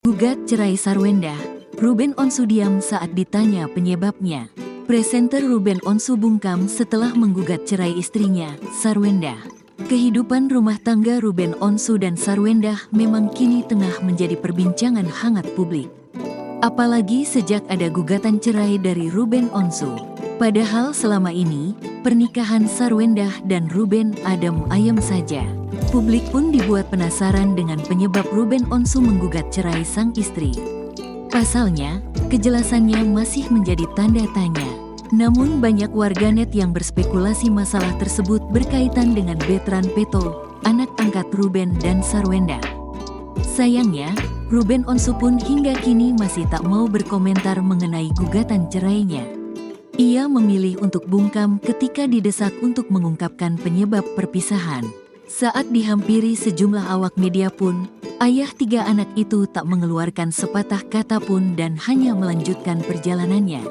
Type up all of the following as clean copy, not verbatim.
Gugat cerai Sarwendah, Ruben Onsu diam saat ditanya penyebabnya. Presenter Ruben Onsu bungkam setelah menggugat cerai istrinya, Sarwendah. Kehidupan rumah tangga Ruben Onsu dan Sarwendah memang kini tengah menjadi perbincangan hangat publik. Apalagi sejak ada gugatan cerai dari Ruben Onsu. Padahal selama ini, pernikahan Sarwendah dan Ruben adem ayem saja. Publik pun dibuat penasaran dengan penyebab Ruben Onsu menggugat cerai sang istri. Pasalnya, kejelasannya masih menjadi tanda tanya. Namun banyak warganet yang berspekulasi masalah tersebut berkaitan dengan Bertrand Peto, anak angkat Ruben dan Sarwendah. Sayangnya, Ruben Onsu pun hingga kini masih tak mau berkomentar mengenai gugatan cerainya. Ia memilih untuk bungkam ketika didesak untuk mengungkapkan penyebab perpisahan. Saat dihampiri sejumlah awak media pun, ayah tiga anak itu tak mengeluarkan sepatah kata pun dan hanya melanjutkan perjalanannya.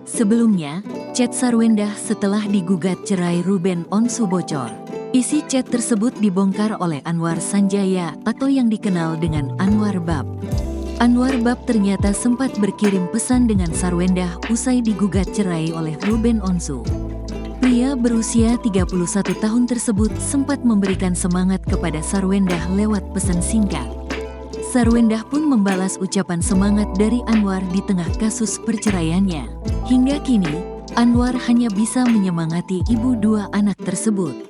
Sebelumnya, chat Sarwendah setelah digugat cerai Ruben Onsu bocor. Isi chat tersebut dibongkar oleh Anwar Sanjaya atau yang dikenal dengan Anwar Bab. Anwar Bab ternyata sempat berkirim pesan dengan Sarwendah usai digugat cerai oleh Ruben Onsu. Pria berusia 31 tahun tersebut sempat memberikan semangat kepada Sarwendah lewat pesan singkat. Sarwendah pun membalas ucapan semangat dari Anwar di tengah kasus perceraiannya. Hingga kini, Anwar hanya bisa menyemangati ibu dua anak tersebut.